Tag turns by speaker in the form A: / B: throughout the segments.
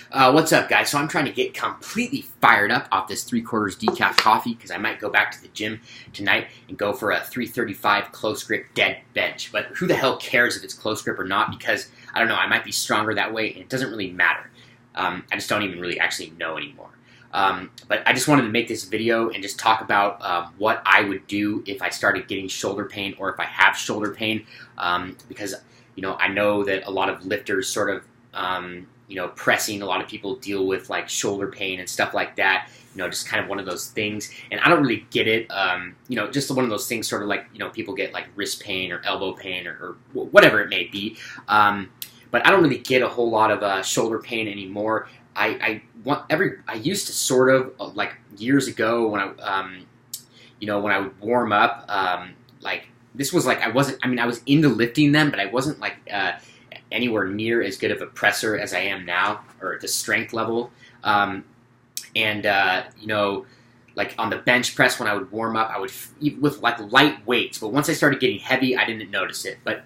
A: What's up, guys? So I'm trying to get completely fired up off this 3/4 decaf coffee because I might go back to the gym tonight and go for a 335 close grip dead bench. But who the hell cares if it's close grip or not? Because, I don't know, I might be stronger that way, and it doesn't really matter. I just don't even really actually know anymore. But I just wanted to make this video and just talk about what I would do if I started getting shoulder pain or if I have shoulder pain. Because, you know, I know that a lot of lifters sort of pressing, a lot of people deal with like shoulder pain and stuff like that, just kind of one of those things. And I don't really get it, just one of those things sort of like, people get like wrist pain or elbow pain or whatever it may be. But I don't really get a whole lot of shoulder pain anymore. I used to sort of, like years ago when when I would warm up, like this was like, I was into lifting them, but I wasn't like, anywhere near as good of a presser as I am now, or the strength level. Like on the bench press when I would warm up, I would with like light weights. But once I started getting heavy, I didn't notice it. But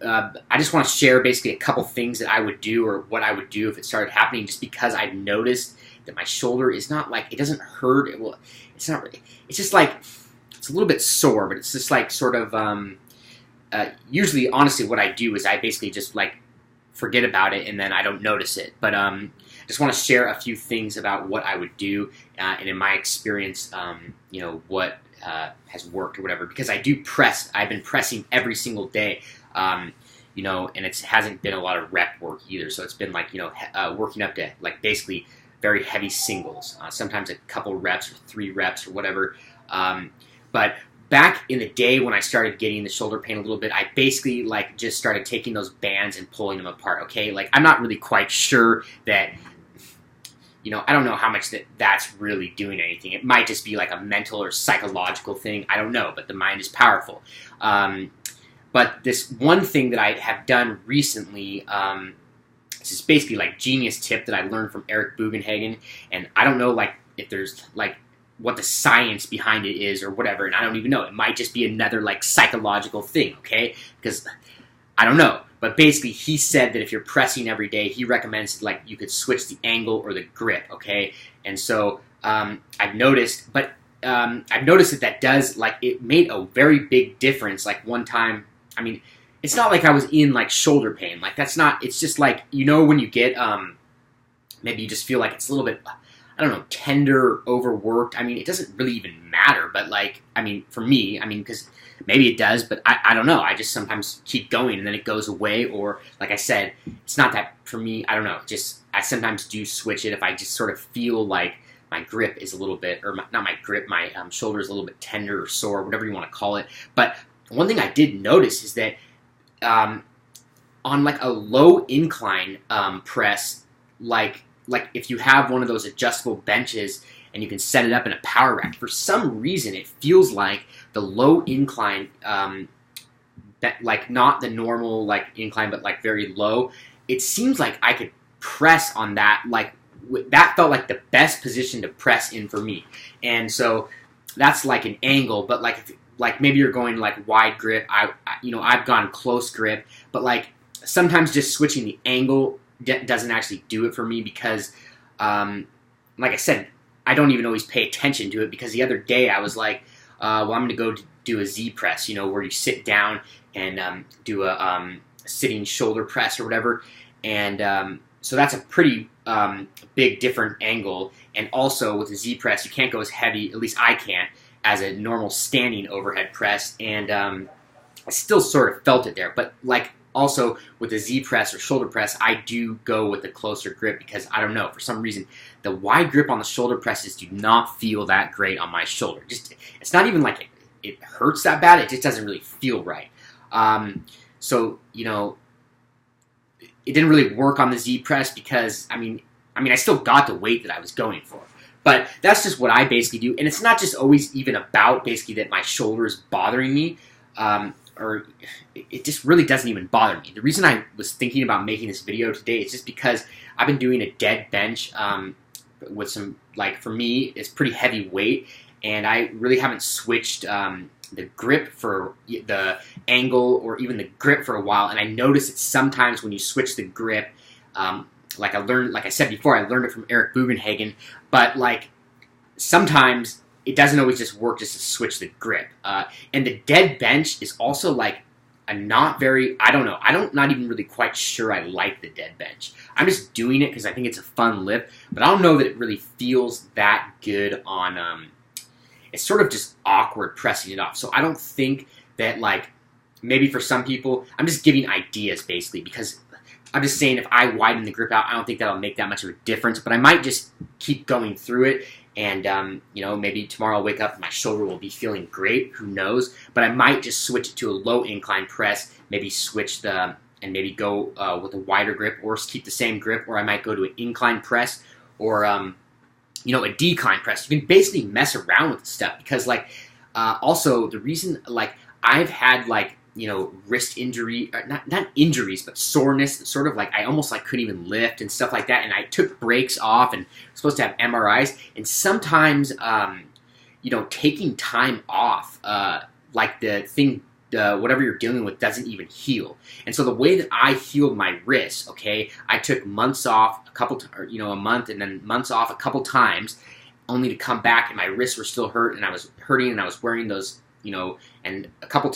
A: I just want to share basically a couple things that I would do, or what I would do if it started happening, just because I've noticed that my shoulder is not like, it doesn't hurt. It's not. It's just like, it's a little bit sore, but it's just like sort of. Usually, honestly, what I do is I basically just like forget about it and then I don't notice it. But I just want to share a few things about what I would do and in my experience, what has worked or whatever. Because I do press. I've been pressing every single day, and it hasn't been a lot of rep work either. So it's been like working up to like basically very heavy singles. Sometimes a couple reps or 3 reps or whatever. But back in the day when I started getting the shoulder pain a little bit, I basically like just started taking those bands and pulling them apart, okay? Like I'm not really quite sure that, I don't know how much that's really doing anything. It might just be like a mental or psychological thing. I don't know, but the mind is powerful. But this one thing that I have done recently, this is basically like genius tip that I learned from Eric Bugenhagen, and I don't know like if there's like what the science behind it is or whatever, and I don't even know. It might just be another like psychological thing, okay? Because I don't know. But basically, he said that if you're pressing every day, he recommends like you could switch the angle or the grip, okay? And so I've noticed that does like, it made a very big difference. Like one time, it's not like I was in like shoulder pain. Like that's not. It's just like when you get maybe you just feel like it's a little bit, I don't know, tender, overworked. It doesn't really even matter, but like, for me, because maybe it does, but I don't know. I just sometimes keep going and then it goes away, or like I said, it's not that for me, I don't know, just, I sometimes do switch it if I just sort of feel like my grip is a little bit, or not my grip, my shoulder is a little bit tender or sore, whatever you want to call it. But one thing I did notice is that on like a low incline press, like if you have one of those adjustable benches and you can set it up in a power rack, for some reason it feels like the low incline, like not the normal like incline, but like very low, it seems like I could press on that, like that felt like the best position to press in for me. And so that's like an angle, but like maybe you're going like wide grip, I've gone close grip, but like sometimes just switching the angle doesn't actually do it for me, because like I said, I don't even always pay attention to it, because the other day I was like, well, I'm going to go do a Z press, where you sit down and do a sitting shoulder press or whatever, and so that's a pretty big different angle. And also with the Z press, you can't go as heavy, at least I can't, as a normal standing overhead press, and I still sort of felt it there, but like also with the Z press or shoulder press, I do go with the closer grip, because I don't know, for some reason, the wide grip on the shoulder presses do not feel that great on my shoulder. It's not even like it hurts that bad, it just doesn't really feel right. So, it didn't really work on the Z press, because, I still got the weight that I was going for. But that's just what I basically do, and it's not just always even about basically that my shoulder is bothering me, or it just really doesn't even bother me. The reason I was thinking about making this video today is just because I've been doing a dead bench with some, like for me, it's pretty heavy weight, and I really haven't switched the grip for the angle or even the grip for a while, and I notice that sometimes when you switch the grip, like I learned, like I said before, I learned it from Eric Bugenhagen, but like sometimes it doesn't always just work just to switch the grip. And the dead bench is also like a not very, I don't know, not even really quite sure I like the dead bench. I'm just doing it because I think it's a fun lift, but I don't know that it really feels that good on, it's sort of just awkward pressing it off. So I don't think that like, maybe for some people, I'm just giving ideas basically, because I'm just saying if I widen the grip out, I don't think that'll make that much of a difference, but I might just keep going through it. And, maybe tomorrow I'll wake up and my shoulder will be feeling great. Who knows? But I might just switch it to a low incline press, maybe switch and maybe go with a wider grip, or keep the same grip, or I might go to an incline press, or, a decline press. You can basically mess around with the stuff because, like, also the reason, like, I've had, like, wrist injury, not injuries, but soreness, sort of like I almost like couldn't even lift and stuff like that. And I took breaks off and was supposed to have MRIs. And sometimes, taking time off, like the thing, whatever you're dealing with doesn't even heal. And so the way that I healed my wrist, okay, I took months off, a month and then months off a couple times, only to come back and my wrists were still hurt and I was hurting and I was wearing those, and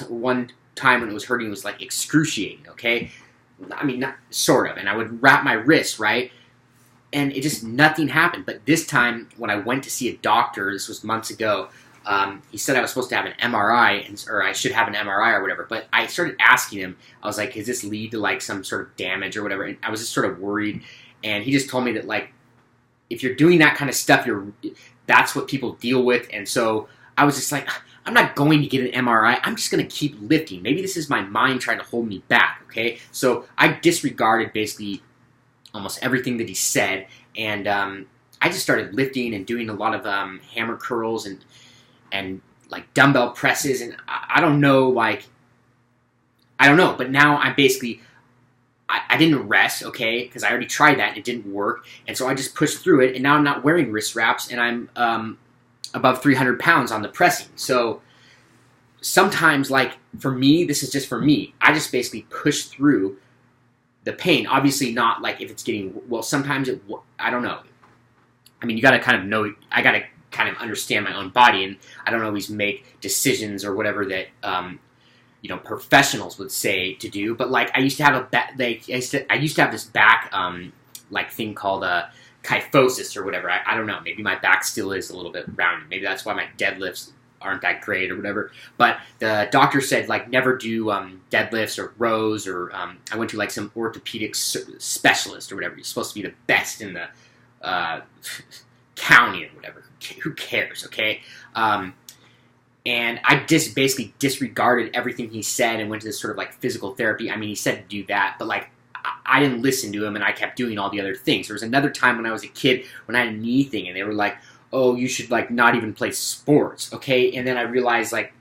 A: one time when it was hurting was like excruciating, okay? I mean, not sort of. And I would wrap my wrist, right? And it just, nothing happened. But this time, when I went to see a doctor, this was months ago, he said I was supposed to have an MRI, or I should have an MRI or whatever. But I started asking him, I was like, does this lead to like some sort of damage or whatever? And I was just sort of worried. And he just told me that like, if you're doing that kind of stuff, that's what people deal with. And so I was just like, I'm not going to get an MRI. I'm just going to keep lifting. Maybe this is my mind trying to hold me back, okay? So I disregarded basically almost everything that he said, and I just started lifting and doing a lot of hammer curls and like dumbbell presses, and I don't know, but now I'm basically, I didn't rest, okay, because I already tried that and it didn't work, and so I just pushed through it, and now I'm not wearing wrist wraps, and I'm above 300 pounds on the pressing. So sometimes, like, for me, this is just for me, I just basically push through the pain. Obviously not like if it's getting, well, sometimes I don't know. I mean, you got to kind of know, I got to kind of understand my own body, and I don't always make decisions or whatever that, professionals would say to do. But like, I used to have I used to have this back, thing called kyphosis or whatever. I don't know. Maybe my back still is a little bit rounded. Maybe that's why my deadlifts aren't that great or whatever. But the doctor said, like, never do deadlifts or rows, or I went to like some orthopedic specialist or whatever. You're supposed to be the best in the county or whatever. Who cares, okay? And I just basically disregarded everything he said and went to this sort of like physical therapy. I mean, he said to do that, but like, I didn't listen to him, and I kept doing all the other things. There was another time when I was a kid when I had a knee thing, and they were like, oh, you should like not even play sports, okay? And then I realized like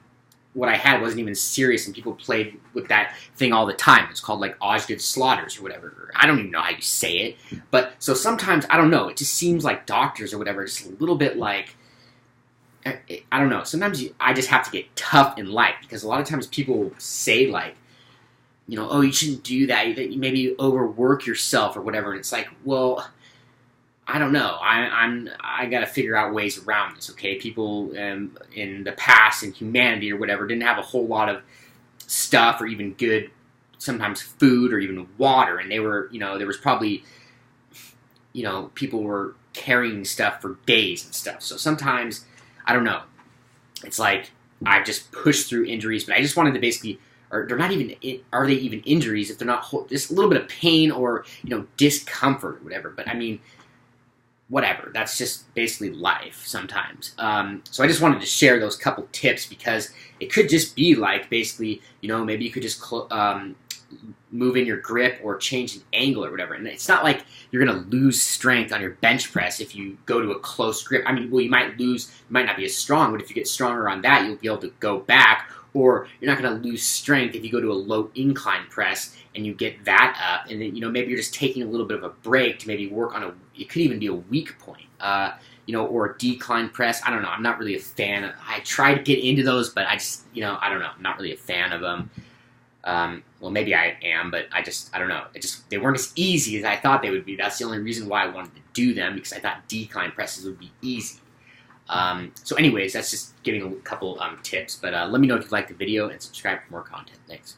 A: what I had wasn't even serious, and people played with that thing all the time. It's called like Osgood Slaughters or whatever. I don't even know how you say it. But so sometimes, I don't know, it just seems like doctors or whatever, just a little bit like, I don't know. Sometimes I just have to get tough in life, because a lot of times people say like, oh, you shouldn't do that. You maybe overwork yourself or whatever. And it's like, well, I don't know. I got to figure out ways around this. Okay, people in the past in humanity or whatever didn't have a whole lot of stuff or even good, sometimes food or even water, and they were, there was probably, people were carrying stuff for days and stuff. So sometimes, I don't know. It's like I've just pushed through injuries, but I just wanted to basically. Or they're not even, are they even injuries if they're not, just a little bit of pain or, discomfort or whatever. But I mean, whatever. That's just basically life sometimes. So I just wanted to share those couple tips, because it could just be like basically, maybe you could just move in your grip or change an angle or whatever. And it's not like you're going to lose strength on your bench press if you go to a close grip. I mean, well, you might not be as strong, but if you get stronger on that, you'll be able to go back. Or you're not going to lose strength if you go to a low incline press and you get that up, and then maybe you're just taking a little bit of a break to maybe work on it could even be a weak point, or a decline press. I don't know. I'm not really a fan. I try to get into those, but I just I don't know. I'm not really a fan of them. Well, maybe I am, but I don't know. They weren't as easy as I thought they would be. That's the only reason why I wanted to do them, because I thought decline presses would be easy. So anyways, that's just giving a couple tips. But let me know if you liked the video and subscribe for more content. Thanks.